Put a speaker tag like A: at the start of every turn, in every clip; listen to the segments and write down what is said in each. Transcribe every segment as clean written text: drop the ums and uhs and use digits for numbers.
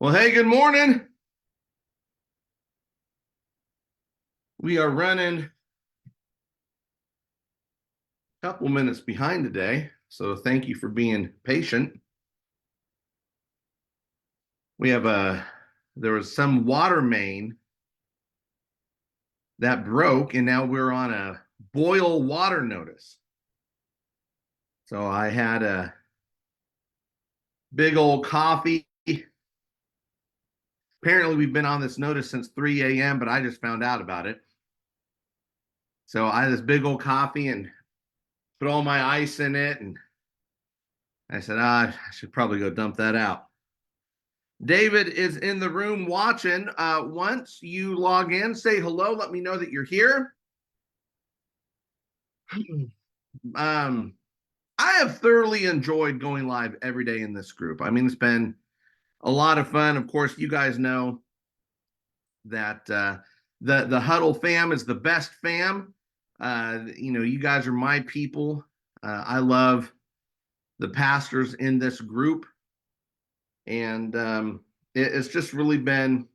A: Well, hey, good morning. We are running a couple minutes behind today, so thank you for being patient. We have there was some water main that broke, and now we're on a boil water notice. So I had a big old coffee. Apparently, we've been on this notice since 3 a.m., but I just found out about it. So I had this big old coffee and put all my ice in it, and I said, I should probably go dump that out. David is in the room watching. Once you log in, say hello. Let me know that you're here. um, I have thoroughly enjoyed going live every day in this group. I mean, it's been a lot of fun. Of course, you guys know that the Huddle fam is the best fam. You guys are my people. I love the pastors in this group, and it's just really been.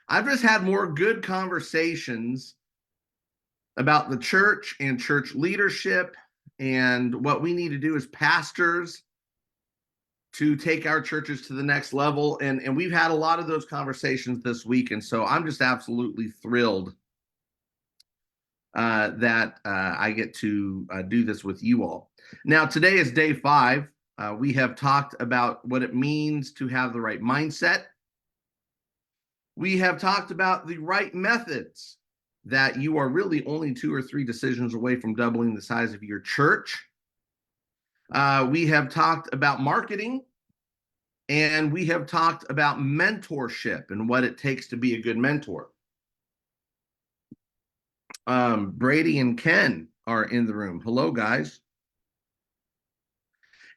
A: I've just had more good conversations about the church and church leadership and what we need to do as pastors to take our churches to the next level. And we've had a lot of those conversations this week. And so I'm just absolutely thrilled that I get to do this with you all. Now, today is day 5. We have talked about what it means to have the right mindset. We have talked about the right methods, that you are really only 2 or 3 decisions away from doubling the size of your church. We have talked about marketing, and we have talked about mentorship and what it takes to be a good mentor. Brady and Ken are in the room. Hello, guys.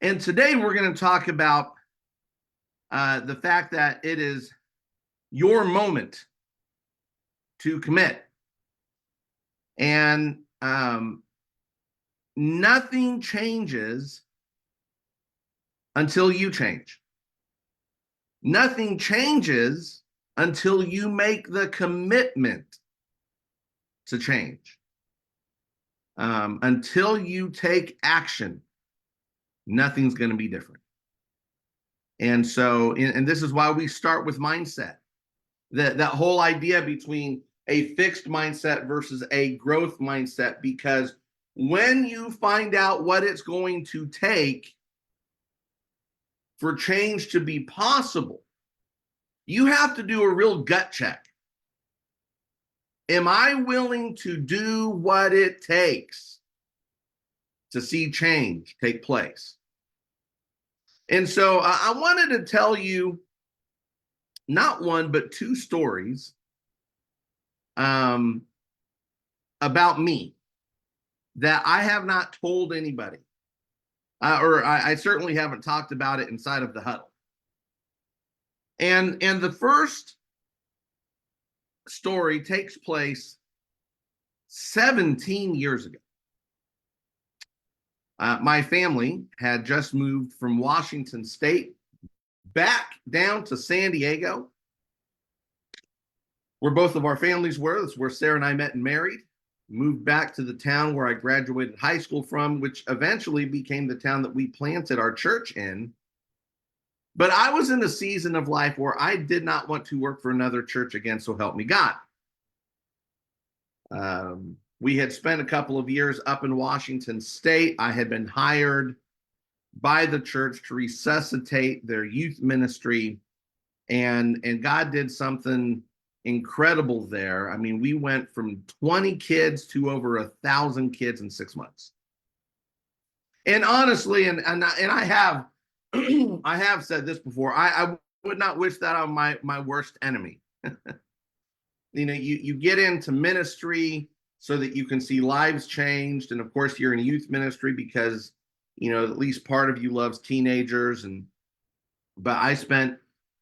A: And today we're going to talk about the fact that it is your moment to commit. And nothing changes until you change. Nothing changes until you make the commitment to change. Until you take action, nothing's going to be different. And so, and this is why we start with mindset. That whole idea between a fixed mindset versus a growth mindset, because when you find out what it's going to take for change to be possible, you have to do a real gut check. Am I willing to do what it takes to see change take place? And so I wanted to tell you not one, but 2 stories about me that I have not told anybody, or I certainly haven't talked about it inside of the huddle. And the first story takes place 17 years ago. My family had just moved from Washington State back down to San Diego, where both of our families were. That's where Sarah and I met and married. Moved back to the town where I graduated high school from, which eventually became the town that we planted our church in. But I was in a season of life where I did not want to work for another church again, so help me God. We had spent a couple of years up in Washington State. I had been hired by the church to resuscitate their youth ministry, and God did something incredible there. I mean, we went from 20 kids to over 1,000 kids in 6 months. And honestly, and I have I have said this before, I would not wish that on my worst enemy. You know, you get into ministry so that you can see lives changed, and of course you're in youth ministry because, you know, at least part of you loves teenagers. But I spent,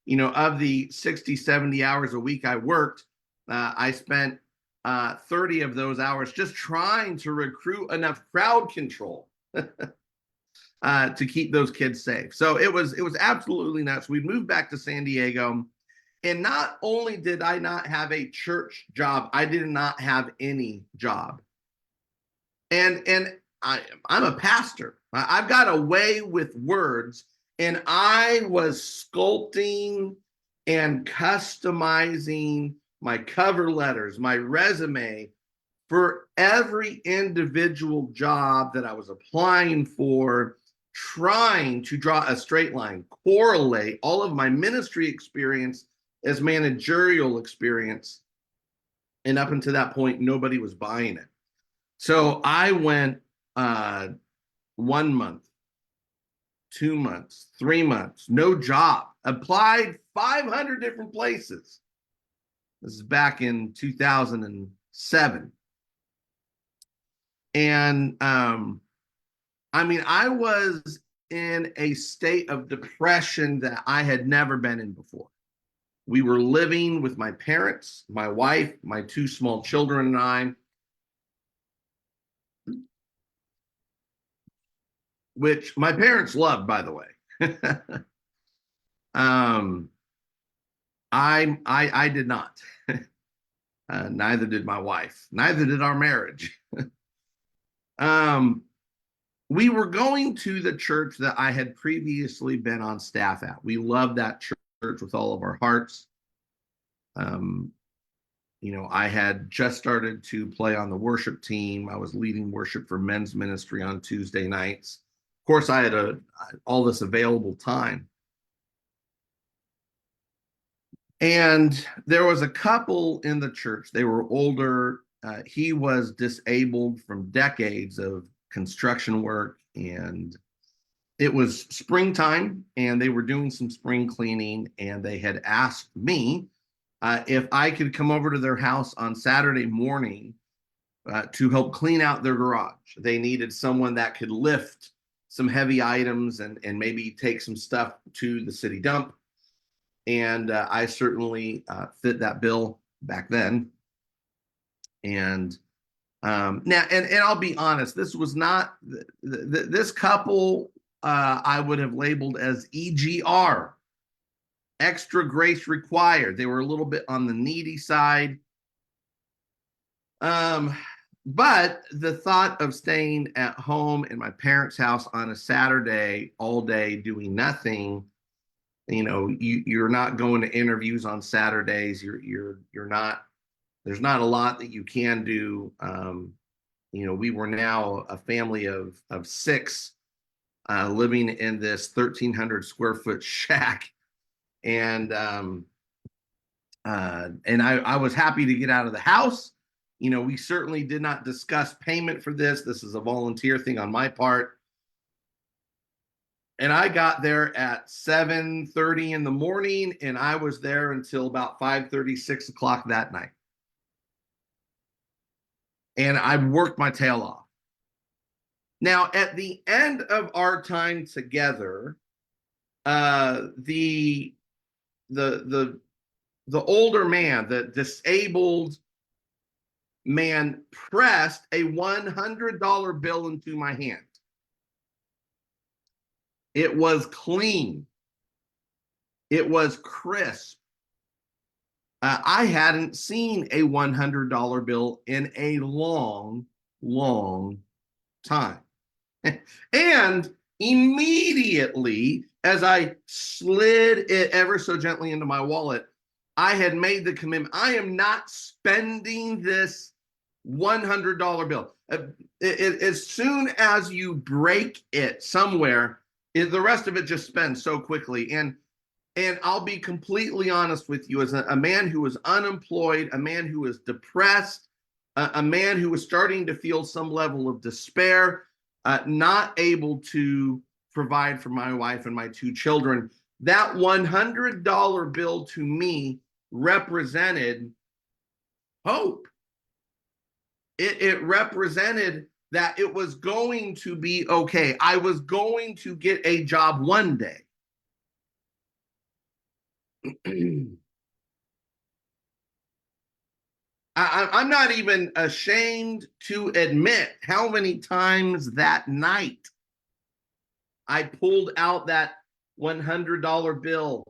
A: you know, of the 60, 70 hours a week I worked, I spent 30 of those hours just trying to recruit enough crowd control to keep those kids safe. So it was absolutely nuts. We moved back to San Diego, and not only did I not have a church job, I did not have any job. And I'm a pastor. I've got a way with words, and I was sculpting and customizing my cover letters, my resume, for every individual job that I was applying for, trying to draw a straight line, correlate all of my ministry experience as managerial experience. And up until that point, nobody was buying it. So I went 1 month, 2 months, 3 months, no job, applied 500 different places. This is back in 2007. And I mean, I was in a state of depression that I had never been in before. We were living with my parents, my wife, my 2 small children, and I, which my parents loved, by the way. I did not. Neither did my wife. Neither did our marriage. We were going to the church that I had previously been on staff at. We loved that church with all of our hearts. You know, I had just started to play on the worship team. I was leading worship for men's ministry on Tuesday nights. Of course, I had all this available time. And there was a couple in the church. They were older. He was disabled from decades of construction work, and it was springtime, and they were doing some spring cleaning, and they had asked me if I could come over to their house on Saturday morning to help clean out their garage. They needed someone that could lift some heavy items and maybe take some stuff to the city dump. And I certainly fit that bill back then. And now, and I'll be honest, this was not this couple. I would have labeled as EGR, extra grace required. They were a little bit on the needy side. But the thought of staying at home in my parents' house on a Saturday all day doing nothing, you're not going to interviews on Saturdays. You're not. There's not a lot that you can do. We were now a family of six living in this 1,300 square foot shack, and I was happy to get out of the house. We certainly did not discuss payment for this. This is a volunteer thing on my part. And I got there at 7:30 in the morning, and I was there until about 5:30, 6 o'clock that night. And I worked my tail off. Now, at the end of our time together, the older man, the disabled man, pressed a $100 bill into my hand. It was clean. It was crisp. I hadn't seen a $100 bill in a long, long time. And immediately, as I slid it ever so gently into my wallet, I had made the commitment. I am not spending this $100 bill. As soon as you break it somewhere, the rest of it just spends so quickly. And I'll be completely honest with you, as a man who was unemployed, a man who was depressed, a man who was starting to feel some level of despair, not able to provide for my wife and my two children, that $100 bill to me represented hope. It represented that it was going to be okay. I was going to get a job one day. I'm not even ashamed to admit how many times that night I pulled out that $100 bill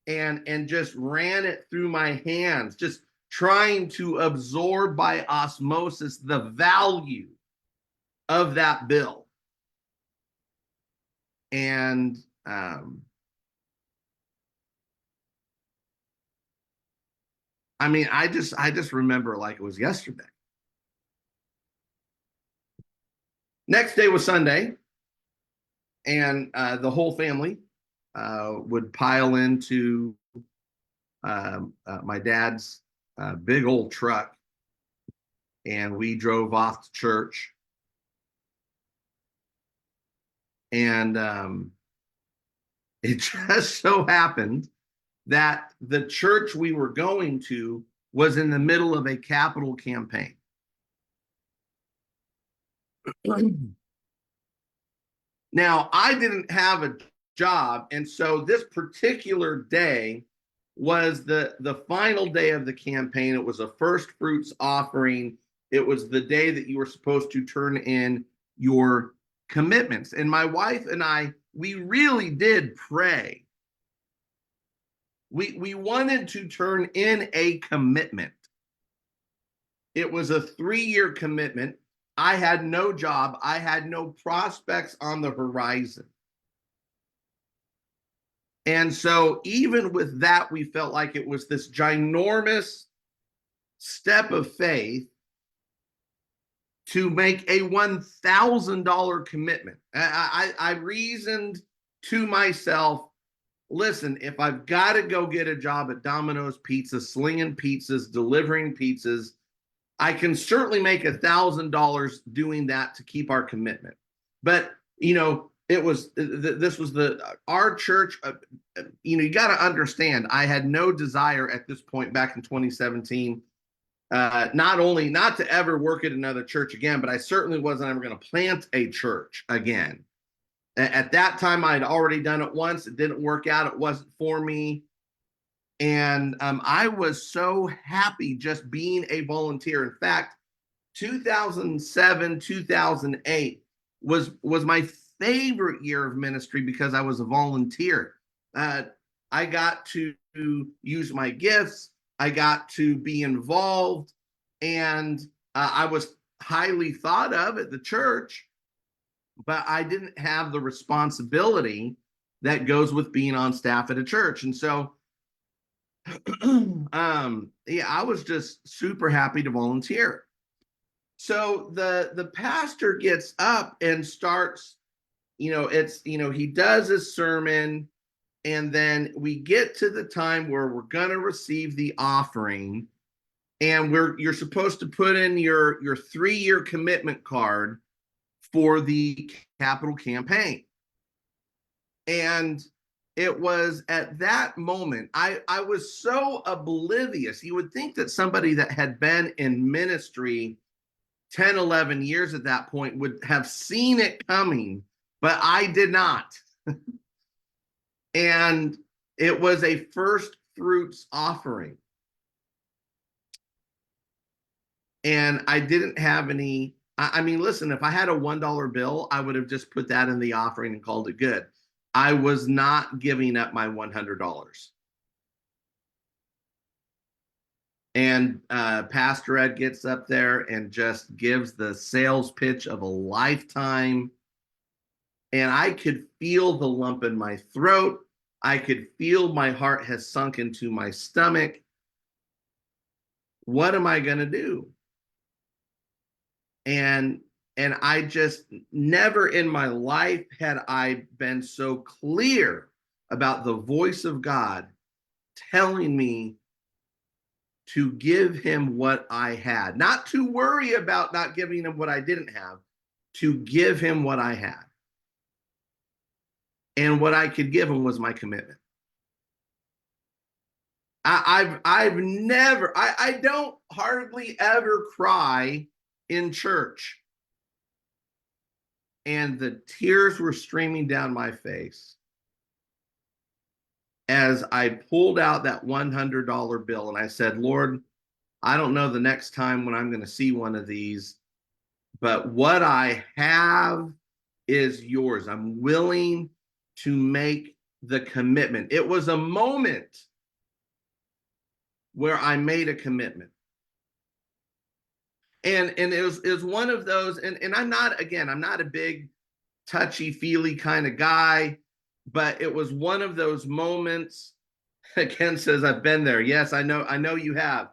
A: and just ran it through my hands, just trying to absorb by osmosis the value of that bill. And I mean, I just remember like it was yesterday. Next day was Sunday, and the whole family would pile into my dad's big old truck, and we drove off to church. And it just so happened that the church we were going to was in the middle of a capital campaign. Now, I didn't have a job, and so this particular day was the final day of the campaign. It was a first fruits offering. It was the day that you were supposed to turn in your commitments. And my wife and I, we really did pray. We wanted to turn in a commitment. It was a 3-year commitment. I had no job. I had no prospects on the horizon. And so even with that, we felt like it was this ginormous step of faith to make a $1,000 commitment. I reasoned to myself, listen, if I've got to go get a job at Domino's Pizza, slinging pizzas, delivering pizzas, I can certainly make $1,000 doing that to keep our commitment. But it was this was our church. You got to understand, I had no desire at this point back in 2017. Not to ever work at another church again, but I certainly wasn't ever going to plant a church again. At that time, I had already done it once. It didn't work out. It wasn't for me. And I was so happy just being a volunteer. In fact, 2007, 2008 was my favorite year of ministry because I was a volunteer. I got to use my gifts. I got to be involved, and I was highly thought of at the church, but I didn't have the responsibility that goes with being on staff at a church. And so yeah, I was just super happy to volunteer. So the pastor gets up and starts, he does his sermon, and then we get to the time where we're going to receive the offering, and you're supposed to put in your 3-year commitment card for the capital campaign. And it was at that moment, I was so oblivious. You would think that somebody that had been in ministry 10, 11 years at that point would have seen it coming, but I did not. And it was a first fruits offering. And I didn't have any. I mean, listen, if I had a $1 bill, I would have just put that in the offering and called it good. I was not giving up my $100. And Pastor Ed gets up there and just gives the sales pitch of a lifetime. And I could feel the lump in my throat. I could feel my heart has sunk into my stomach. What am I going to do? And I just never in my life had I been so clear about the voice of God telling me to give him what I had, not to worry about not giving him what I didn't have, to give him what I had. And what I could give him was my commitment. I've never, I don't hardly ever cry in church. And the tears were streaming down my face as I pulled out that $100 bill and I said, Lord, I don't know the next time when I'm going to see one of these, but what I have is yours. I'm willing to make the commitment. It was a moment where I made a commitment. And it was one of those, and I'm not a big touchy-feely kind of guy, but it was one of those moments. Ken says, I've been there. Yes, I know you have.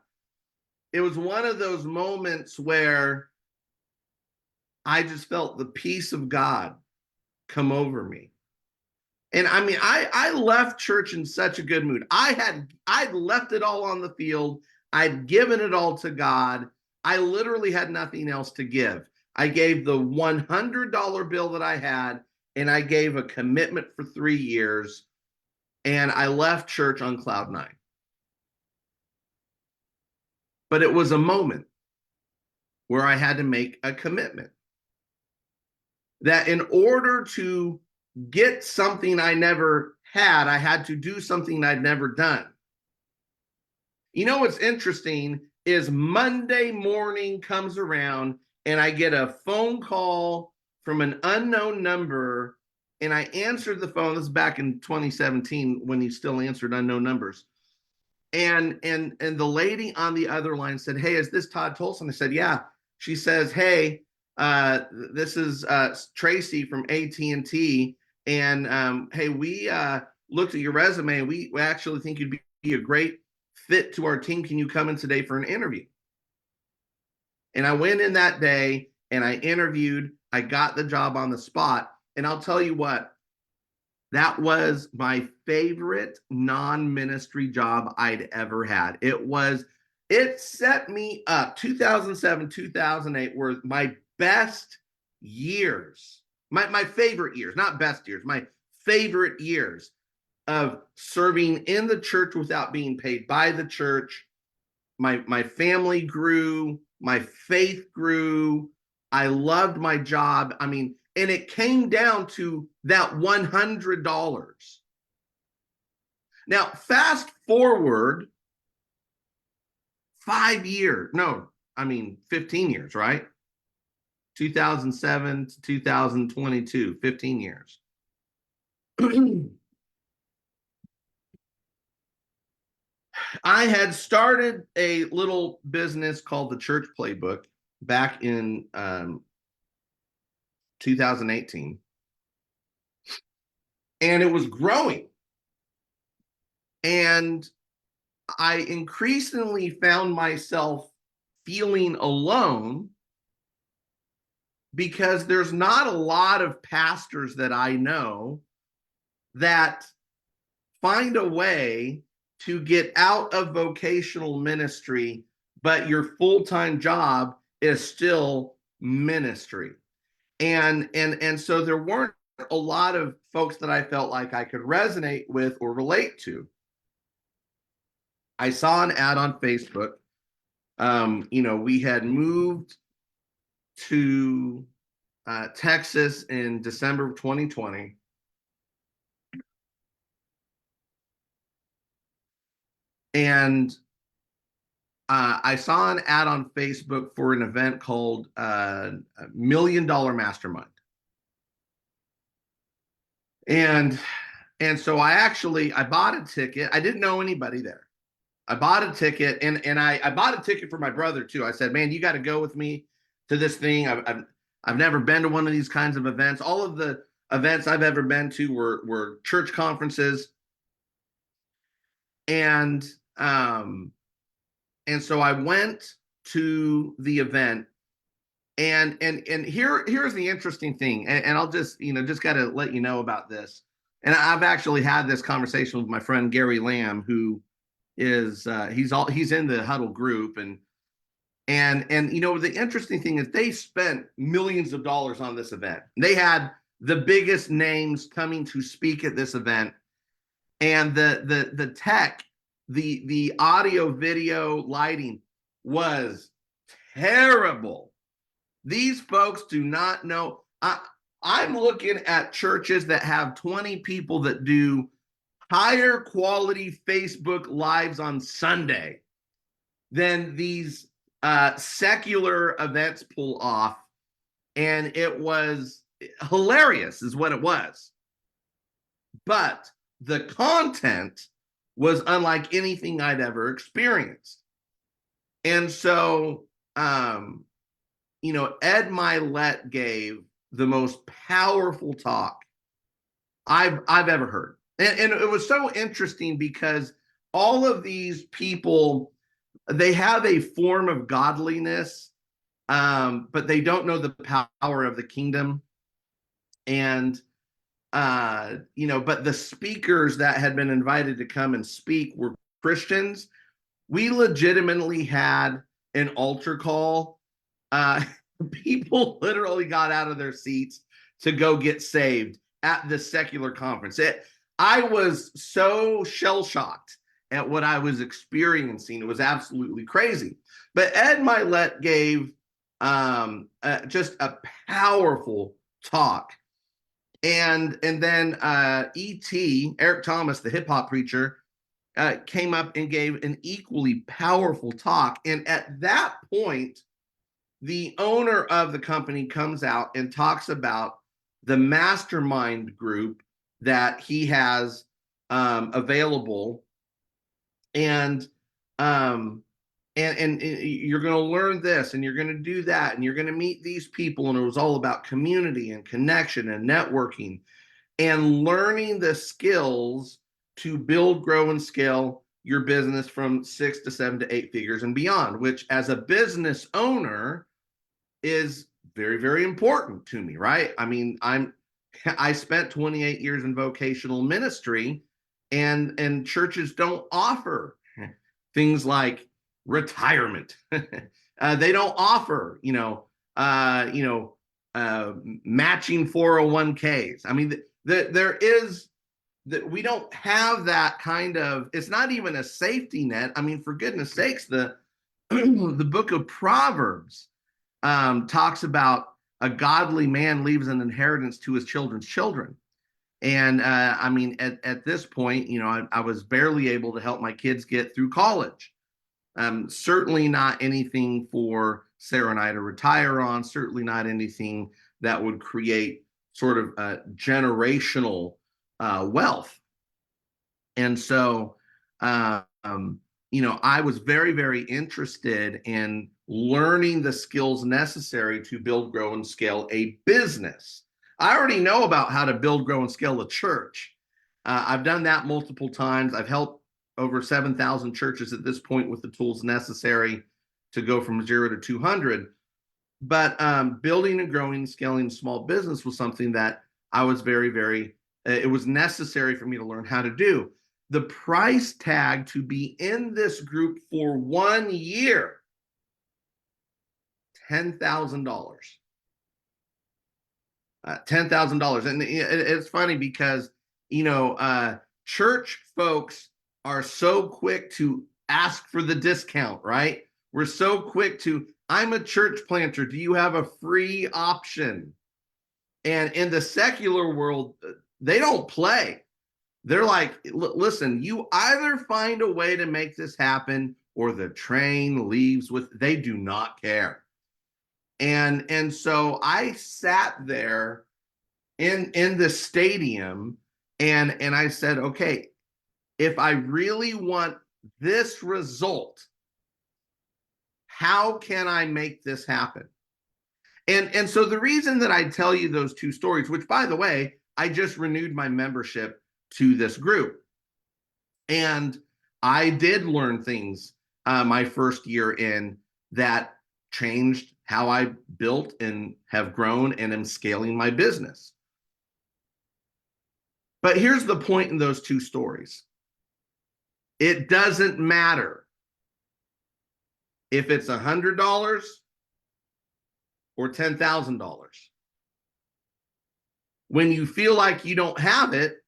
A: It was one of those moments where I just felt the peace of God come over me. And I mean, I left church in such a good mood. I'd left it all on the field. I'd given it all to God. I literally had nothing else to give. I gave the $100 bill that I had, and I gave a commitment for 3 years, and I left church on cloud 9. But it was a moment where I had to make a commitment that in order to get something I never had, I had to do something I'd never done. You know what's interesting is Monday morning comes around and I get a phone call from an unknown number, and I answered the phone. This is back in 2017 when you still answered unknown numbers. And the lady on the other line said, hey, is this Todd Tolson? I said, yeah. She says, hey, this is Tracy from AT&T. And hey, we looked at your resume. And we actually think you'd be a great fit to our team. Can you come in today for an interview? And I went in that day and I interviewed. I got the job on the spot. And I'll tell you what, That was my favorite non-ministry job I'd ever had. It set me up. 2007, 2008 were my best years. My favorite years, not best years, my favorite years of serving in the church without being paid by the church. My family grew, my faith grew. I loved my job. I mean, and it came down to that $100. Now, fast forward 5 years. No, I mean 15 years, right? 2007 to 2022, 15 years. I had started a little business called the Church Playbook back in 2018, and it was growing. And I increasingly found myself feeling alone because there's not a lot of pastors that I know that find a way to get out of vocational ministry, but your full-time job is still ministry. And so there weren't a lot of folks that I felt like I could resonate with or relate to. I saw an ad on Facebook. We had moved to Texas in December of 2020. And I saw an ad on Facebook for an event called $1 Million Mastermind. And so I bought a ticket. I didn't know anybody there. I bought a ticket, and I bought a ticket for my brother too. I said, "Man, you got to go with me to this thing. I've never been to one of these kinds of events. All of the events I've ever been to were church conferences." And so I went to the event, and here's the interesting thing, and I'll just got to let you know about this. And I've actually had this conversation with my friend Gary Lamb, who is he's in the Huddle group, and the interesting thing is they spent millions of dollars on this event. They had the biggest names coming to speak at this event, and the tech, the audio, video, lighting was terrible. These folks do not know. I'm looking at churches that have 20 people that do higher quality Facebook lives on Sunday than these secular events pull off. And it was hilarious is what it was. But the content was unlike anything I'd ever experienced. And so, Ed Mylett gave the most powerful talk I've ever heard. And it was so interesting because all of these people, they have a form of godliness, but they don't know the power of the kingdom. And, but the speakers that had been invited to come and speak were Christians. We legitimately had an altar call. People literally got out of their seats to go get saved at the secular conference. I was so shell-shocked at what I was experiencing. It was absolutely crazy. But Ed Mylett gave just a powerful talk. And then E.T., Eric Thomas, the hip-hop preacher, came up and gave an equally powerful talk. And at that point, the owner of the company comes out and talks about the mastermind group that he has available, and you're going to learn this, and you're going to do that, and you're going to meet these people. And it was all about community and connection and networking and learning the skills to build, grow, and scale your business from 6 to 7 to 8 figures and beyond, which as a business owner is very, very important to me, right? I mean, I spent 28 years in vocational ministry, and churches don't offer things like retirement. They don't offer, matching 401ks. I mean, there is that we don't have that kind of. It's not even a safety net. I mean, for goodness sakes, the the book of Proverbs talks about a godly man leaves an inheritance to his children's children. And I mean, at this point, I was barely able to help my kids get through college. Certainly not anything for Sarah and I to retire on, certainly not anything that would create sort of generational wealth. And so, I was very, very interested in learning the skills necessary to build, grow, and scale a business. I already know about how to build, grow, and scale a church. I've done that multiple times. I've helped over 7,000 churches at this point with the tools necessary to go from 0 to 200. But building and growing and scaling a small business was something that I was very, very, it was necessary for me to learn how to do. The price tag to be in this group for 1 year, $10,000. $10,000. And it's funny because, church folks are so quick to ask for the discount, right? We're so quick to, I'm a church planter. Do you have a free option? And in the secular world, they don't play. They're like, listen, you either find a way to make this happen or the train leaves with, they do not care. And so I sat there in the stadium and I said, okay, if I really want this result, how can I make this happen? And so the reason that I tell you those two stories, which by the way, I just renewed my membership to this group. And I did learn things my first year in that changed how I built and have grown and am scaling my business. But here's the point in those two stories. It doesn't matter if it's $100 or $10,000. When you feel like you don't have it,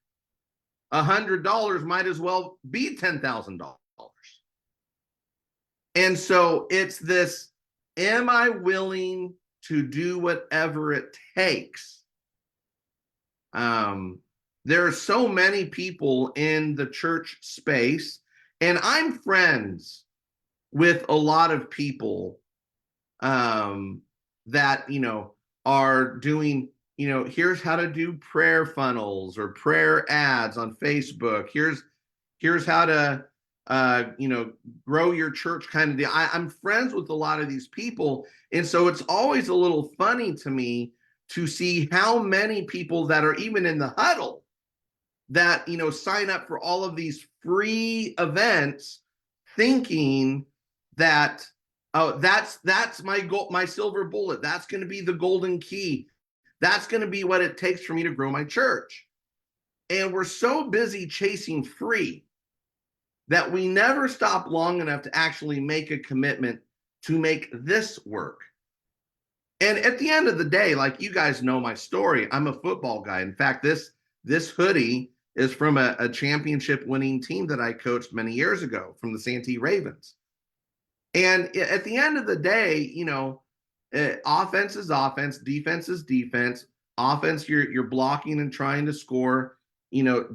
A: $100 might as well be $10,000. And so it's this, am I willing to do whatever it takes? There are so many people in the church space, and I'm friends with a lot of people that, are doing, here's how to do prayer funnels or prayer ads on Facebook. Here's how to, grow your church kind of deal. I'm friends with a lot of these people. And so it's always a little funny to me to see how many people that are even in the huddle that, sign up for all of these free events thinking that, oh, that's my goal, my silver bullet. That's going to be the golden key. That's going to be what it takes for me to grow my church. And we're so busy chasing free that we never stop long enough to actually make a commitment to make this work. And at the end of the day, like you guys know my story, I'm a football guy. In fact, this hoodie is from a championship winning team that I coached many years ago from the Santee Ravens. And at the end of the day, offense is offense, defense is defense. Offense, you're blocking and trying to score.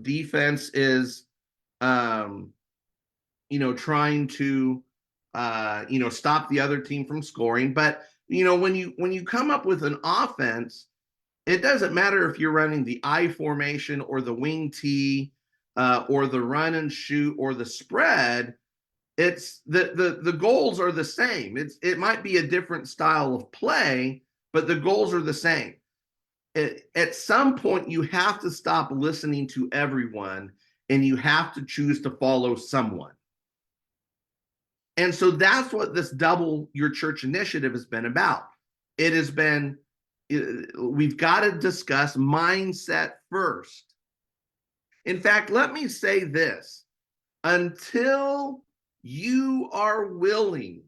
A: Defense is, trying to, stop the other team from scoring. But when you come up with an offense, it doesn't matter if you're running the I formation or the wing T, or the run and shoot or the spread. It's the goals are the same. It might be a different style of play, but the goals are the same. At some point, you have to stop listening to everyone and you have to choose to follow someone. And so that's what this Double Your Church initiative has been about. It has been we've got to discuss mindset first. In fact, let me say this: until you are willing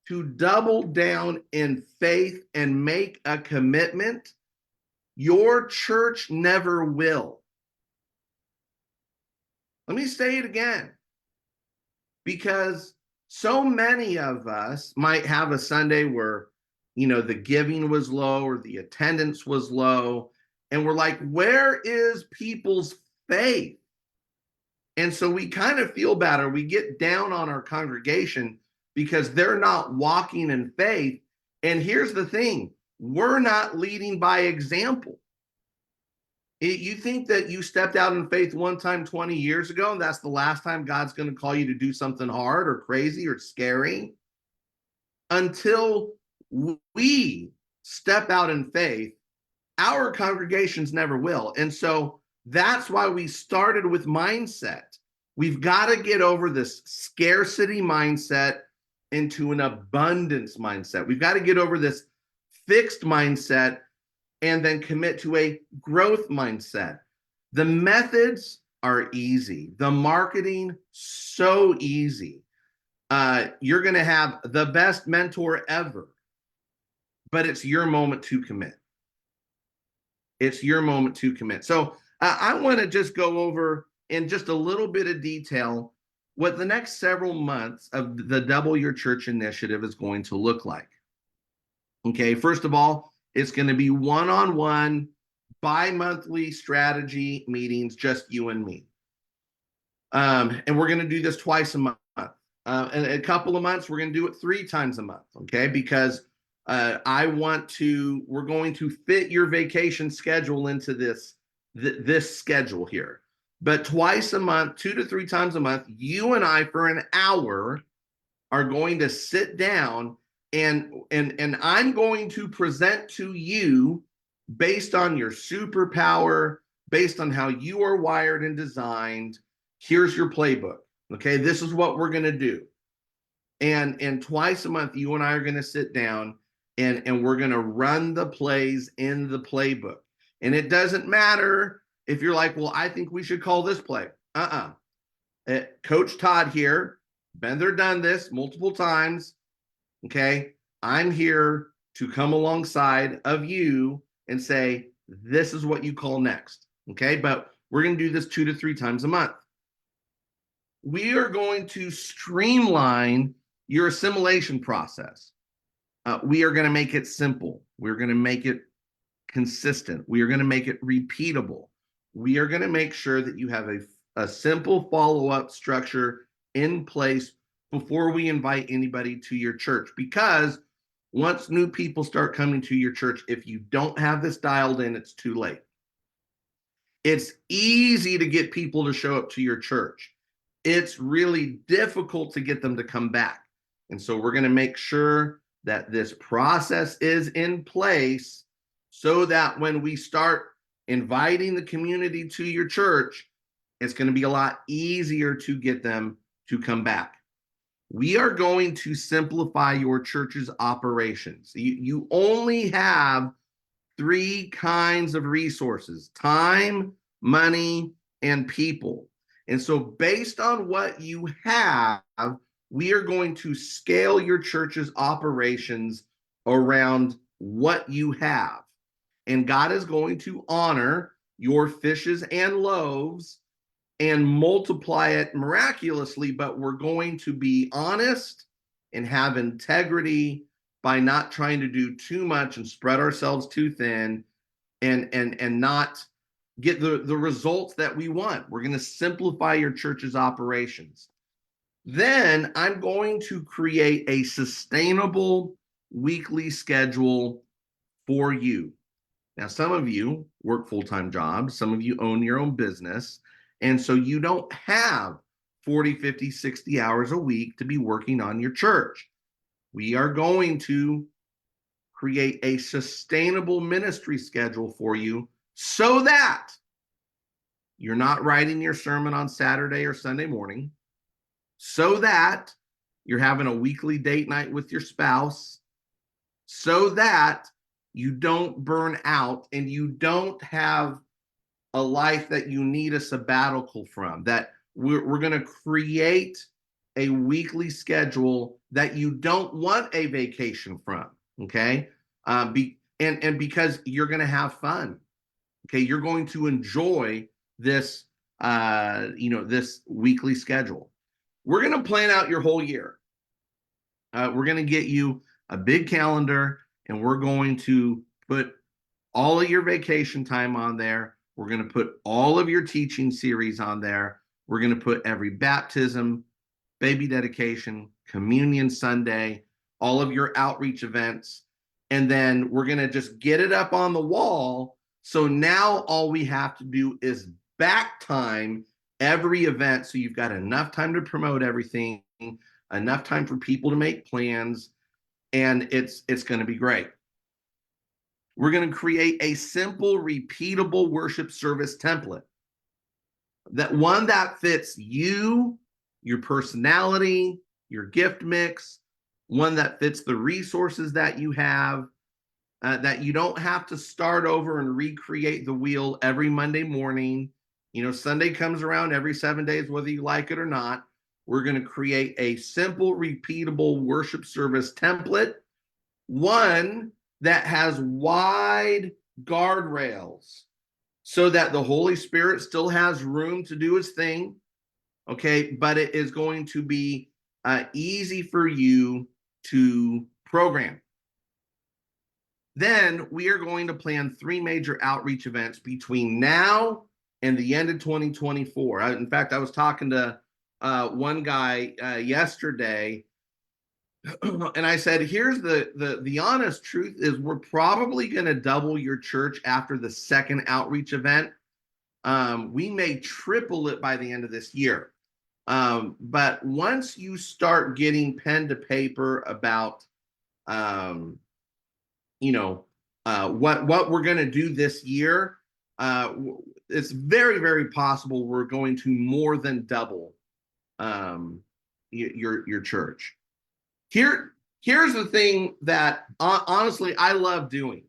A: to double down in faith and make a commitment, your church never will. Let me say it again, because so many of us might have a Sunday where, the giving was low or the attendance was low, and we're like, where is people's faith? And so we kind of feel bad, or we get down on our congregation because they're not walking in faith. And here's the thing: we're not leading by example. You think that you stepped out in faith one time 20 years ago, and that's the last time God's going to call you to do something hard or crazy or scary? Until we step out in faith, our congregations never will. And so that's why we started with mindset. We've got to get over this scarcity mindset into an abundance mindset. We've got to get over this fixed mindset and then commit to a growth mindset. The methods are easy. The marketing, so easy. You're going to have the best mentor ever, but it's your moment to commit. It's your moment to commit. So I want to just go over in just a little bit of detail what the next several months of the Double Your Church initiative is going to look like. Okay, first of all, it's going to be one-on-one, bi-monthly strategy meetings, just you and me. And we're going to do this twice a month. And a couple of months, we're going to do it 3 times a month, okay? Because we're going to fit your vacation schedule into this schedule here. But twice a month, 2 to 3 times a month, you and I, for an hour, are going to sit down and I'm going to present to you, based on your superpower, based on how you are wired and designed. Here's your playbook. Okay, this is what we're going to do. And twice a month, you and I are going to sit down and we're going to run the plays in the playbook. And it doesn't matter if you're like, well, I think we should call this play. Coach Todd here, been there, done this multiple times. Okay, I'm here to come alongside of you and say, this is what you call next. Okay, but we're going to do this 2 to 3 times a month. We are going to streamline your assimilation process. We are going to make it simple. We're going to make it consistent. We are going to make it repeatable. We are going to make sure that you have a simple follow-up structure in place before we invite anybody to your church. Because once new people start coming to your church, if you don't have this dialed in, it's too late. It's easy to get people to show up to your church. It's really difficult to get them to come back. And so we're going to make sure that this process is in place so that when we start inviting the community to your church, it's going to be a lot easier to get them to come back. We are going to simplify your church's operations. You only have 3 kinds of resources: time, money, and people. And so based on what you have, we are going to scale your church's operations around what you have. And God is going to honor your fishes and loaves and multiply it miraculously, but we're going to be honest and have integrity by not trying to do too much and spread ourselves too thin and not get the results that we want. We're going to simplify your church's operations. Then I'm going to create a sustainable weekly schedule for you. Now, some of you work full-time jobs, some of you own your own business, and so you don't have 40, 50, 60 hours a week to be working on your church. We are going to create a sustainable ministry schedule for you so that you're not writing your sermon on Saturday or Sunday morning, so that you're having a weekly date night with your spouse, so that you don't burn out, and you don't have a life that you need a sabbatical from. That we're going to create a weekly schedule that you don't want a vacation from. Okay, and because you're going to have fun. Okay, you're going to enjoy this this weekly schedule. We're going to plan out your whole year. We're going to get you a big calendar, and we're going to put all of your vacation time on there. We're going to put all of your teaching series on there. We're going to put every baptism, baby dedication, communion Sunday, all of your outreach events. And then we're going to just get it up on the wall. So now all we have to do is back time every event. So you've got enough time to promote everything, enough time for people to make plans, and it's going to be great. We're going to create a simple, repeatable worship service template. That one that fits you, your personality, your gift mix, one that fits the resources that you have, that you don't have to start over and recreate the wheel every Monday morning. Sunday comes around every 7 days, whether you like it or not. We're going to create a simple, repeatable worship service template, one that has wide guardrails so that the Holy Spirit still has room to do his thing. Okay, but it is going to be easy for you to program. Then we are going to plan 3 major outreach events between now and the end of 2024. In fact, I was talking to one guy yesterday, and I said, here's the honest truth is we're probably going to double your church after the second outreach event. We may triple it by the end of this year. But once you start getting pen to paper about, what we're going to do this year, it's very, very possible we're going to more than double your church. Here's the thing that honestly I love doing.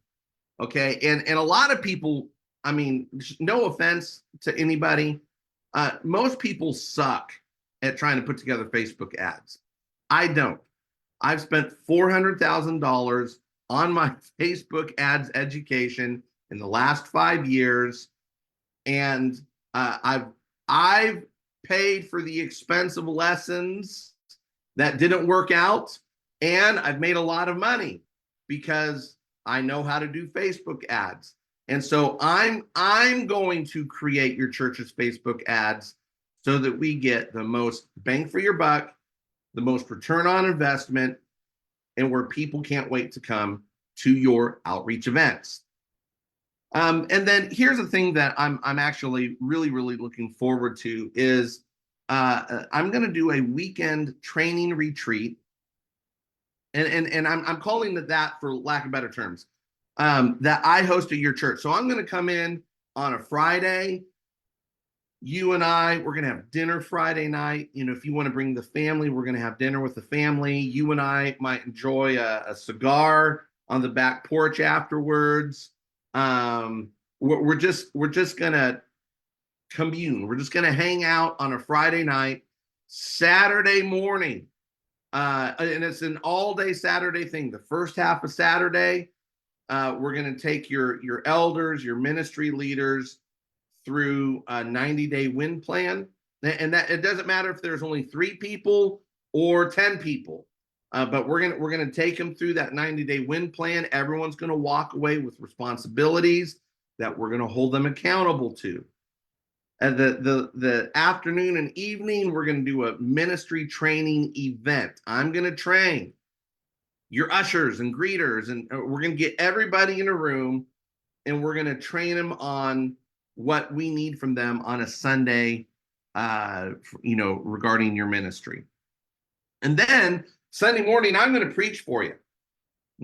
A: Okay, and a lot of people, I mean, no offense to anybody, most people suck at trying to put together Facebook ads. I don't. I've spent $400,000 on my Facebook ads education in the last 5 years, and I've paid for the expensive lessons that didn't work out, and I've made a lot of money because I know how to do Facebook ads. And so I'm going to create your church's Facebook ads so that we get the most bang for your buck, the most return on investment, and where people can't wait to come to your outreach events. And then here's the thing that I'm actually really, really looking forward to is I'm going to do a weekend training retreat, and I'm calling it that for lack of better terms, that I host at your church. So I'm going to come in on a Friday. You and we're going to have dinner Friday night. If you want to bring the family, we're going to have dinner with the family. You and I might enjoy a cigar on the back porch afterwards. We're just going to commune. We're just going to hang out on a Friday night. Saturday morning, and it's an all-day Saturday thing. The first half of Saturday, we're going to take your elders, your ministry leaders through a 90-day win plan. And that it doesn't matter if there's only 3 people or 10 people, but we're going to take them through that 90-day win plan. Everyone's going to walk away with responsibilities that we're going to hold them accountable to. And the afternoon and evening, we're going to do a ministry training event. I'm going to train your ushers and greeters, and we're going to get everybody in a room, and we're going to train them on what we need from them on a Sunday, regarding your ministry. And then Sunday morning, I'm going to preach for you.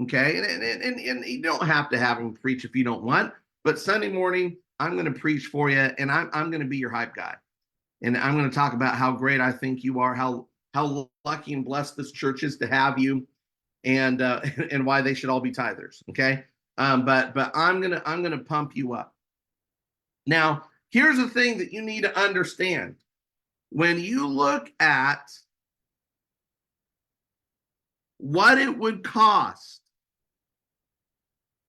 A: Okay, and you don't have to have them preach if you don't want, but Sunday morning, I'm going to preach for you, and I'm going to be your hype guy. And I'm going to talk about how great I think you are, how lucky and blessed this church is to have you, and why they should all be tithers. Okay. But I'm gonna pump you up. Now, here's the thing that you need to understand. When you look at what it would cost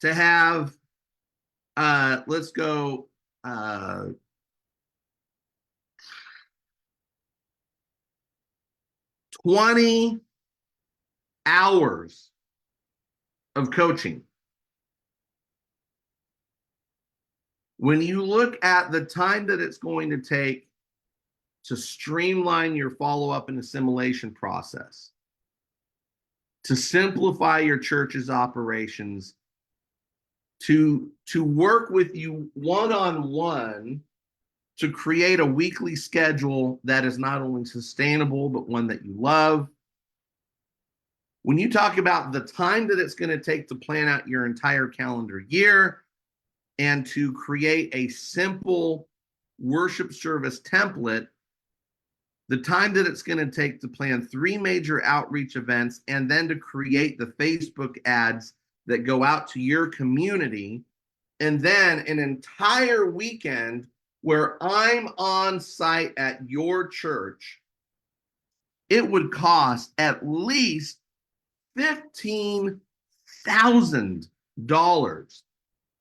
A: to have, let's go, 20 hours of coaching. When you look at the time that it's going to take to streamline your follow-up and assimilation process, to simplify your church's operations, to work with you one-on-one to create a weekly schedule that is not only sustainable, but one that you love. When you talk about the time that it's going to take to plan out your entire calendar year and to create a simple worship service template, the time that it's going to take to plan 3 major outreach events and then to create the Facebook ads that go out to your community, and then an entire weekend where I'm on site at your church, it would cost at least $15,000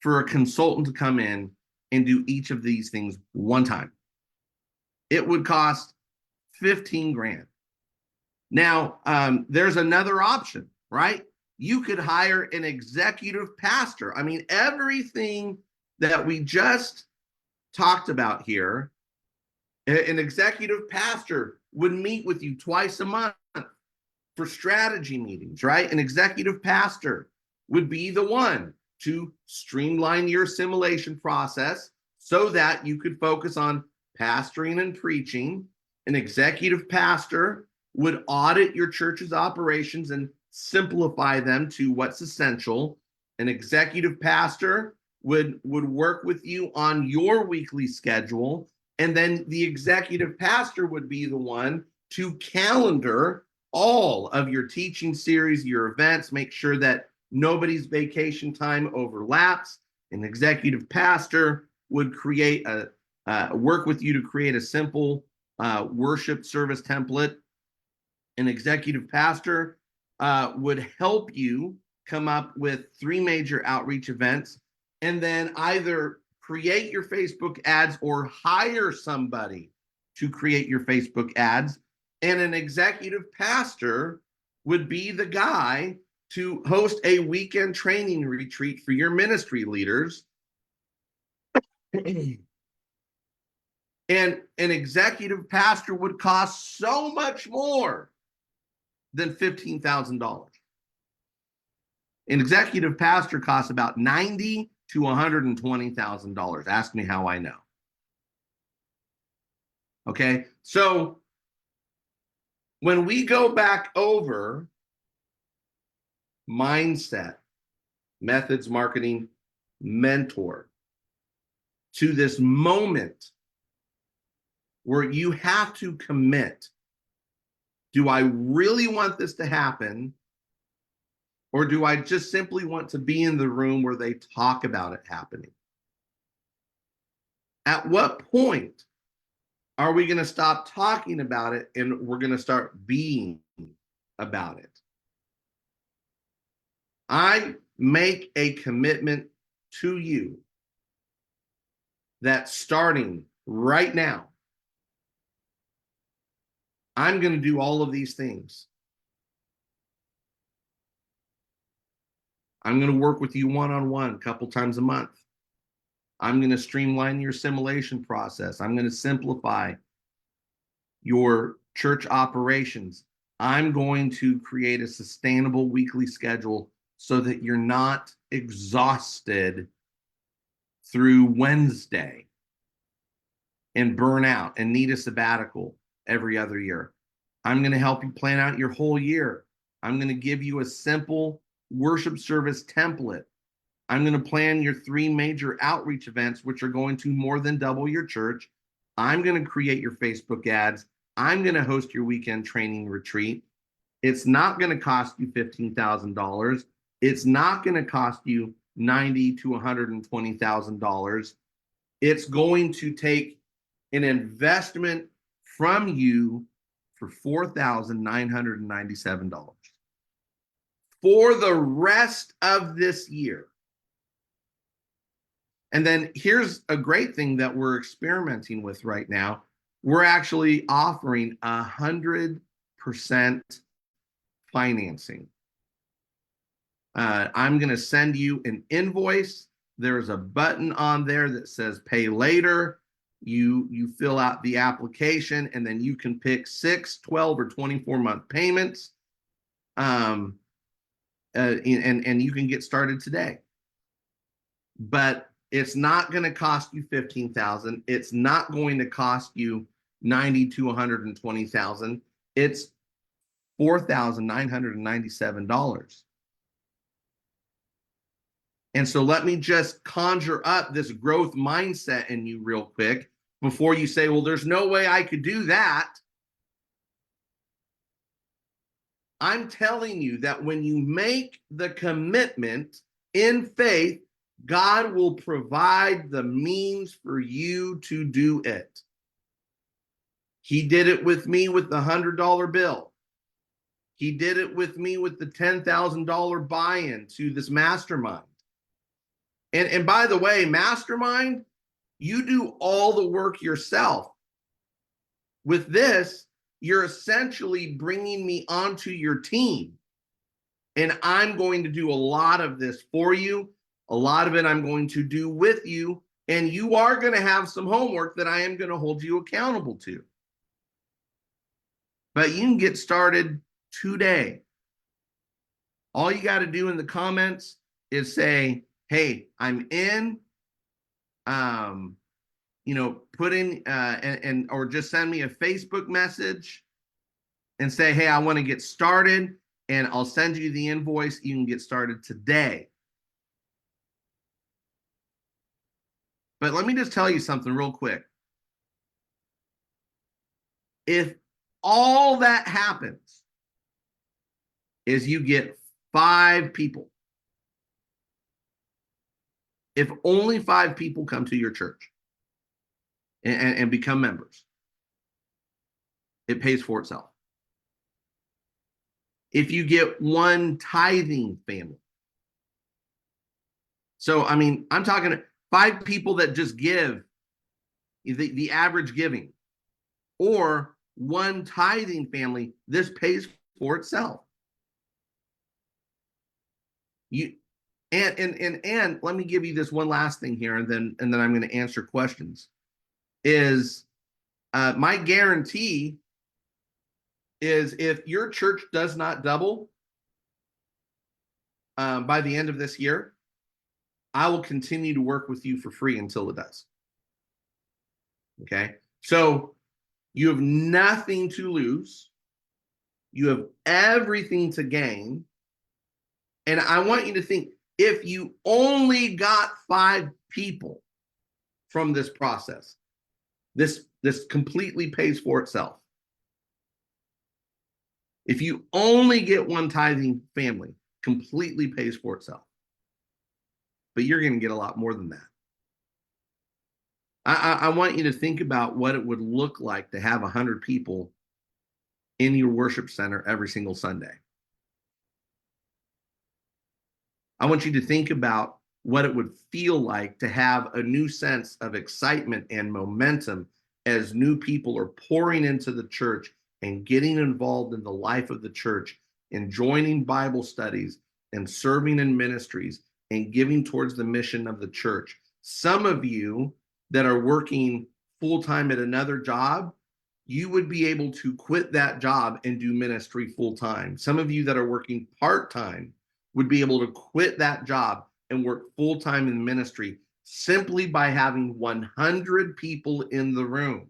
A: for a consultant to come in and do each of these things one time. It would cost 15 grand. Now, there's another option, right? You could hire an executive pastor. I mean, everything that we just talked about here, an executive pastor would meet with you twice a month for strategy meetings, right? An executive pastor would be the one to streamline your assimilation process so that you could focus on pastoring and preaching. An executive pastor would audit your church's operations and simplify them to what's essential. An executive pastor would work with you on your weekly schedule, and then the executive pastor would be the one to calendar all of your teaching series, your events, make sure that nobody's vacation time overlaps. An executive pastor would create work with you to create a simple worship service template. An executive pastor would help you come up with 3 major outreach events, and then either create your Facebook ads or hire somebody to create your Facebook ads. And an executive pastor would be the guy to host a weekend training retreat for your ministry leaders. And an executive pastor would cost so much more than $15,000. An executive pastor costs about $90,000 to $120,000. Ask me how I know. Okay, so when we go back over mindset, methods, marketing, mentor, to this moment where you have to commit, do I really want this to happen? Or do I just simply want to be in the room where they talk about it happening? At what point are we going to stop talking about it and we're going to start being about it? I make a commitment to you that starting right now, I'm going to do all of these things. I'm going to work with you one-on-one a couple times a month. I'm going to streamline your assimilation process. I'm going to simplify your church operations. I'm going to create a sustainable weekly schedule so that you're not exhausted through Wednesday and burn out and need a sabbatical every other year. I'm going to help you plan out your whole year. I'm going to give you a simple worship service template. I'm going to plan your 3 major outreach events, which are going to more than double your church. I'm going to create your Facebook ads. I'm going to host your weekend training retreat. It's not going to cost you $15,000. It's not going to cost you $90,000 to $120,000. It's going to take an investment from you for $4,997 for the rest of this year. And then here's a great thing that we're experimenting with right now. We're actually offering 100% financing. I'm going to send you an invoice. There's a button on there that says pay later. You fill out the application, and then you can pick 6, 12, or 24-month payments. And you can get started today. But it's not going to cost you $15,000. It's not going to cost you $90,000 to $120,000. It's $4,997. And so let me just conjure up this growth mindset in you real quick before you say, well, there's no way I could do that. I'm telling you that when you make the commitment in faith, God will provide the means for you to do it. He did it with me with the $100 bill. He did it with me with the $10,000 buy-in to this mastermind. And by the way, mastermind, you do all the work yourself. With this, you're essentially bringing me onto your team. And I'm going to do a lot of this for you. A lot of it I'm going to do with you. And you are going to have some homework that I am going to hold you accountable to. But you can get started today. All you got to do in the comments is say, hey, I'm in, put in, or just send me a Facebook message and say, hey, I want to get started, and I'll send you the invoice. You can get started today. But let me just tell you something real quick. If all that happens is you get 5 people, if only 5 people come to your church and become members, it pays for itself. If you get 1 tithing family, so I mean, I'm talking 5 people that just give the average giving, or 1 tithing family, this pays for itself. And let me give you this one last thing here, and then I'm going to answer questions. Is my guarantee is if your church does not double by the end of this year, I will continue to work with you for free until it does. Okay, so you have nothing to lose. You have everything to gain. And I want you to think, if you only got 5 people from this process, this completely pays for itself. If you only get 1 tithing family, completely pays for itself. But you're going to get a lot more than that. I want you to think about what it would look like to have 100 people in your worship center every single Sunday. I want you to think about what it would feel like to have a new sense of excitement and momentum as new people are pouring into the church and getting involved in the life of the church and joining Bible studies and serving in ministries and giving towards the mission of the church. Some of you that are working full-time at another job, you would be able to quit that job and do ministry full-time. Some of you that are working part-time would be able to quit that job and work full-time in ministry simply by having 100 people in the room.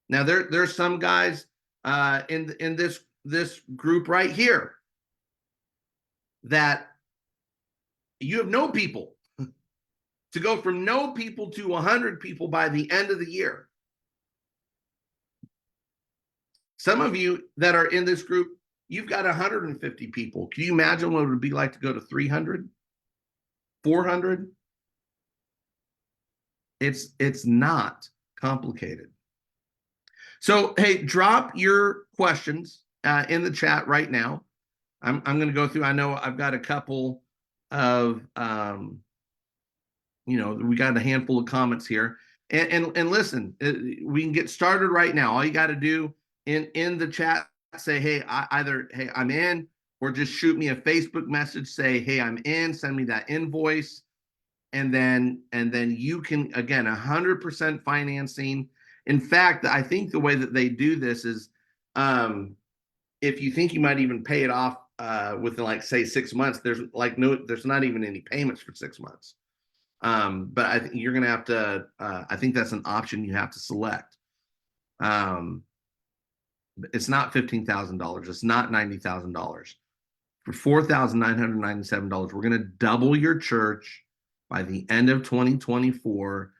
A: Now, there's some guys in this group right here that you have no people. To go from no people to 100 people by the end of the year. Some of you that are in this group, you've got 150 people. Can you imagine what it would be like to go to 300, 400? It's not complicated. So, hey, drop your questions in the chat right now. I'm going to go through. I know I've got a couple of, we got a handful of comments here. And listen, we can get started right now. All you got to do in the chat, say, hey, hey, I'm in, or just shoot me a Facebook message, say, hey, I'm in, send me that invoice. And then you can, again, 100% financing. In fact, I think the way that they do this is, if you think you might even pay it off within, like, say, 6 months, there's not even any payments for 6 months. But I think you're going to have to, I think that's an option you have to select. It's not $15,000. It's not $90,000. For $4,997, we're going to double your church by the end of 2024.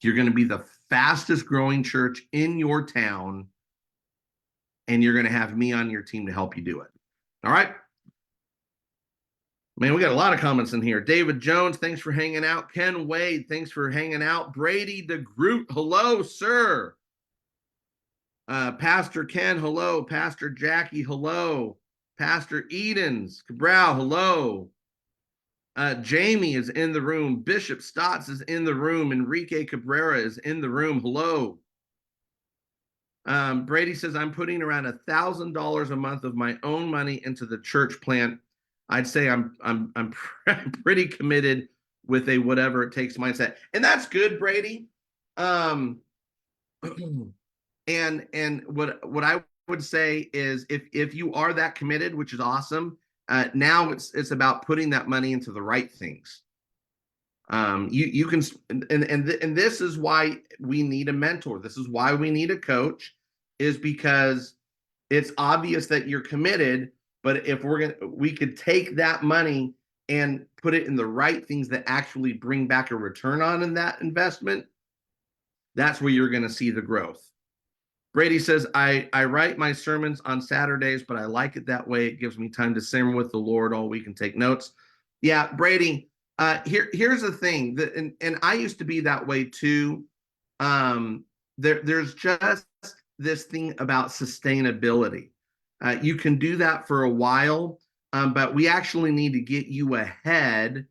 A: You're going to be the fastest growing church in your town, and you're going to have me on your team to help you do it. All right? Man, we got a lot of comments in here. David Jones, thanks for hanging out. Ken Wade, thanks for hanging out. Brady DeGroot, hello, sir. Pastor Ken, hello. Pastor Jackie, hello. Pastor Edens Cabral, hello. Jamie is in the room. Bishop Stotts is in the room. Enrique Cabrera is in the room. Hello. Brady says, I'm putting around $1,000 a month of my own money into the church plant. I'd say I'm pretty committed with a whatever it takes mindset, and that's good, Brady. And what I would say is, if you are that committed, which is awesome, now it's about putting that money into the right things. You can, and this is why we need a mentor. This is why we need a coach, is because it's obvious that you're committed. But if we could take that money and put it in the right things that actually bring back a return on that investment, that's where you're going to see the growth. Brady says, I write my sermons on Saturdays, but I like it that way. It gives me time to simmer with the Lord all week and take notes. Yeah, Brady, here's the thing, and I used to be that way too. There's just this thing about sustainability. You can do that for a while, but we actually need to get you ahead,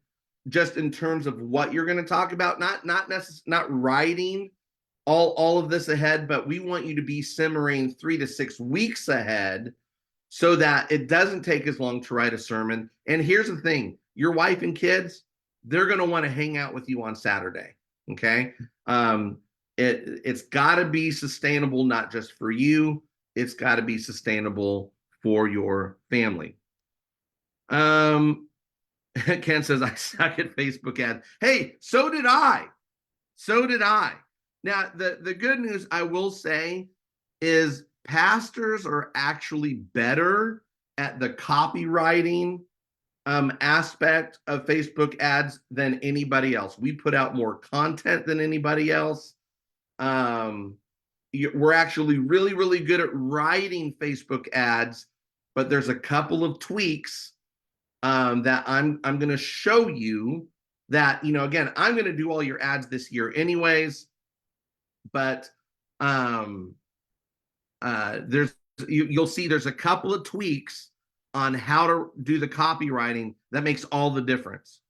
A: just in terms of what you're going to talk about. Not writing all of this ahead, but we want you to be simmering 3 to 6 weeks ahead, so that it doesn't take as long to write a sermon. And here's the thing: your wife and kids, they're going to want to hang out with you on Saturday. Okay. It's got to be sustainable, not just for you. It's got to be sustainable for your family. Ken says, I suck at Facebook ads. Hey, so did I. Now, the good news, I will say, is pastors are actually better at the copywriting aspect of Facebook ads than anybody else. We put out more content than anybody else. We're actually really, really good at writing Facebook ads, but there's a couple of tweaks that I'm going to show you. That, again, I'm going to do all your ads this year anyways, but you'll see there's a couple of tweaks on how to do the copywriting that makes all the difference.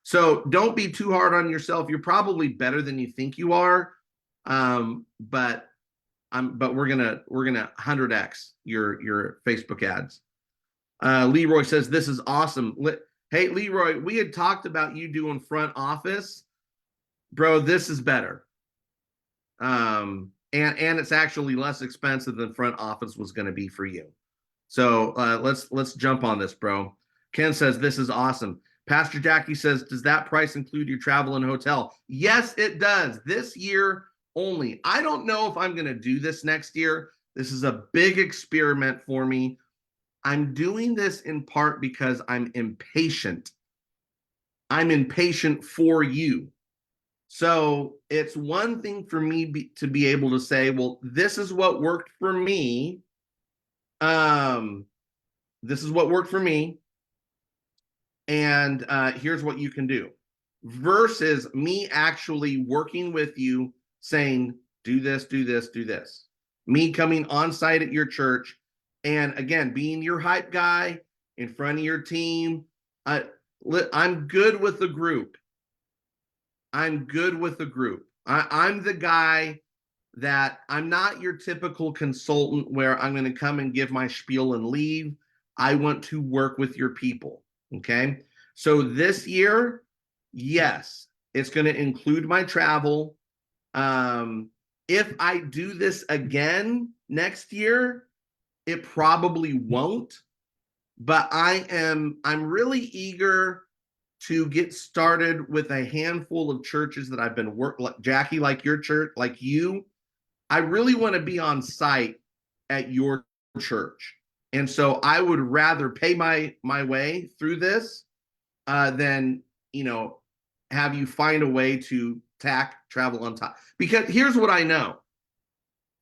A: So don't be too hard on yourself. You're probably better than you think you are, but we're gonna 100x your Facebook ads. Leroy says, this is awesome. Hey, Leroy, we had talked about you doing front office, bro. This is better. And it's actually less expensive than front office was going to be for you. So let's jump on this, bro. Ken says, this is awesome. Pastor Jackie says, does that price include your travel and hotel? Yes, it does. This year only. I don't know if I'm going to do this next year. This is a big experiment for me. I'm doing this in part because I'm impatient. I'm impatient for you. So it's one thing for me to be able to say, well, this is what worked for me. This is what worked for me, and here's what you can do. Versus me actually working with you saying, do this, do this, do this. Me coming on site at your church and again, being your hype guy in front of your team. I'm good with the group. I'm good with the group. I'm the guy that I'm not your typical consultant where I'm going to come and give my spiel and leave. I want to work with your people. Okay. So this year, yes, it's going to include my travel. If I do this again next year, it probably won't, but I'm really eager to get started with a handful of churches that I've been like Jackie, like your church, like you. I really want to be on site at your church. And so I would rather pay my way through this than, have you find a way to tack travel on top. Because here's what I know.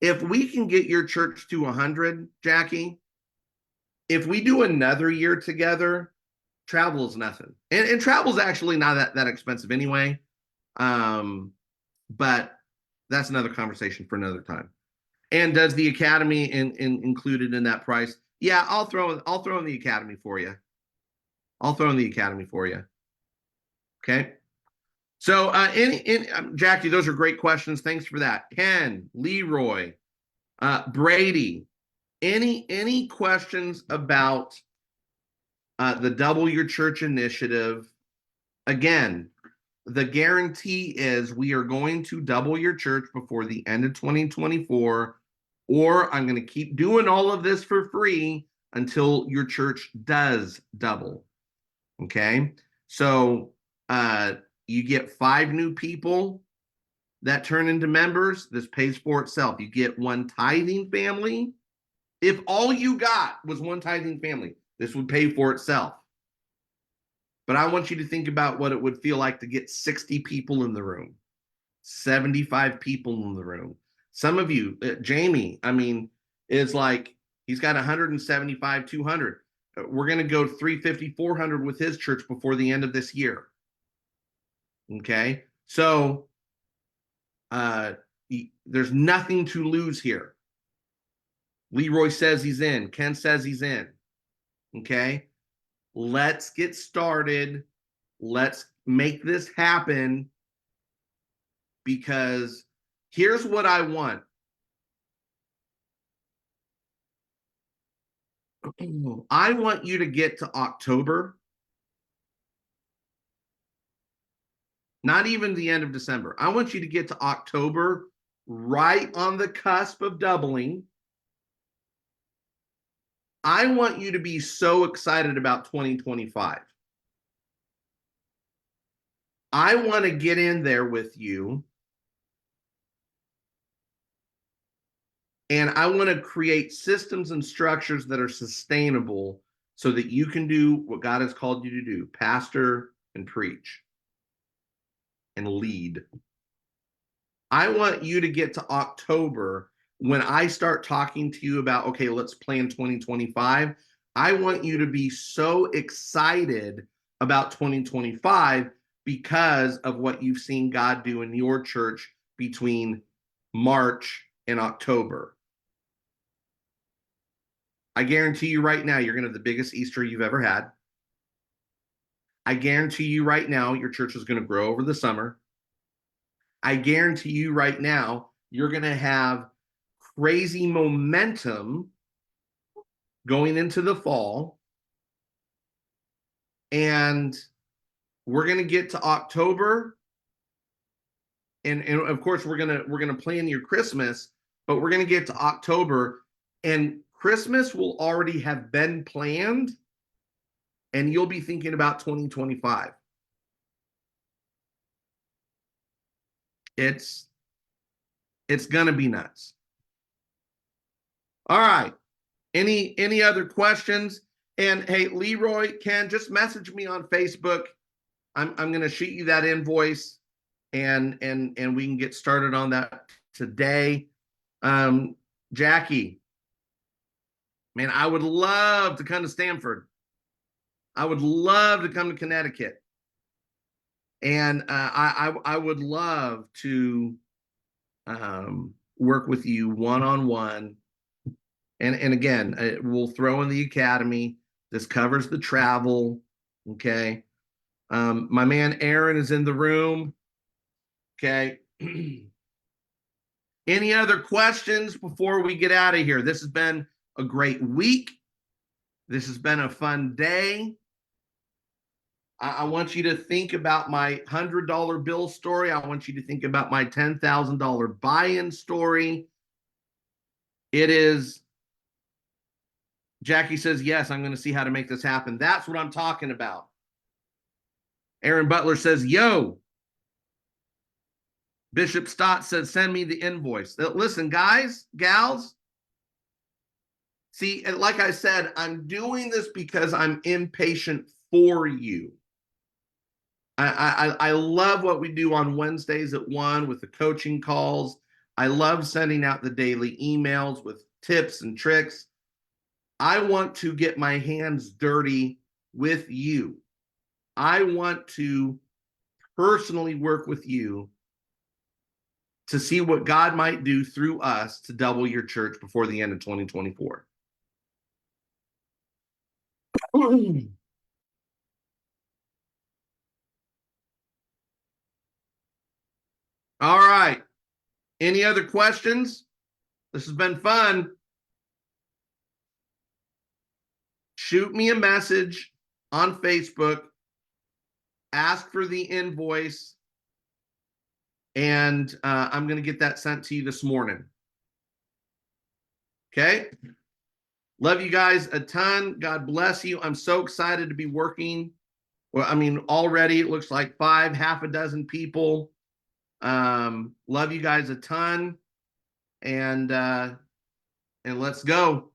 A: If we can get your church to 100, Jackie, if we do another year together, travel is nothing. And travel is actually not that expensive anyway. But that's another conversation for another time. And does the academy included in that price? Yeah, I'll throw in the academy for you. I'll throw in the academy for you. Okay. So, Jackie, those are great questions. Thanks for that. Ken, Leroy, Brady, any questions about the Double Your Church initiative? Again, the guarantee is we are going to double your church before the end of 2024, or I'm going to keep doing all of this for free until your church does double. Okay. So you get 5 new people that turn into members. This pays for itself. You get 1 tithing family. If all you got was 1 tithing family, this would pay for itself. But I want you to think about what it would feel like to get 60 people in the room, 75 people in the room. Some of you, Jamie, I mean, is like, he's got 175, 200. We're going to go 350, 400 with his church before the end of this year. Okay. So there's nothing to lose here. Leroy says he's in. Ken says he's in. Okay. Let's get started. Let's make this happen, because here's what I want. I want you to get to October, not even the end of December. I want you to get to October, right on the cusp of doubling. I want you to be so excited about 2025. I want to get in there with you, and I want to create systems and structures that are sustainable so that you can do what God has called you to do, pastor and preach and lead. I want you to get to October when I start talking to you about, okay, let's plan 2025. I want you to be so excited about 2025 because of what you've seen God do in your church between March and October. I guarantee you right now, you're going to have the biggest Easter you've ever had. I guarantee you right now, your church is going to grow over the summer. I guarantee you right now, you're going to have crazy momentum going into the fall. And we're going to get to October. And of course, we're going to plan your Christmas, but we're going to get to October, and Christmas will already have been planned, and you'll be thinking about 2025. It's gonna be nuts. All right. Any other questions? And hey, Leroy, Ken, just message me on Facebook. I'm gonna shoot you that invoice, and we can get started on that today. Jackie, Man, I would love to come to Stanford. I would love to come to Connecticut. And I would love to work with you one-on-one. And again, we'll throw in the academy. This covers the travel. Okay. My man Aaron is in the room. Okay. Any other questions before we get out of here? This has been a great week. This has been a fun day. I want you to think about my $100 bill story. I want you to think about my $10,000 buy-in story. It is, Jackie says, yes, I'm going to see how to make this happen. That's what I'm talking about. Aaron Butler says, yo. Bishop Stott says, send me the invoice. Listen, guys, gals. See, like I said, I'm doing this because I'm impatient for you. I love what we do on Wednesdays at 1 with the coaching calls. I love sending out the daily emails with tips and tricks. I want to get my hands dirty with you. I want to personally work with you to see what God might do through us to double your church before the end of 2024. All right. Any other questions? This has been fun. Shoot me a message on Facebook. Ask for the invoice. And I'm going to get that sent to you this morning. Okay? Love you guys a ton. God bless you. I'm so excited to be working. Well, I mean, already it looks like half a dozen people. Love you guys a ton. And let's go.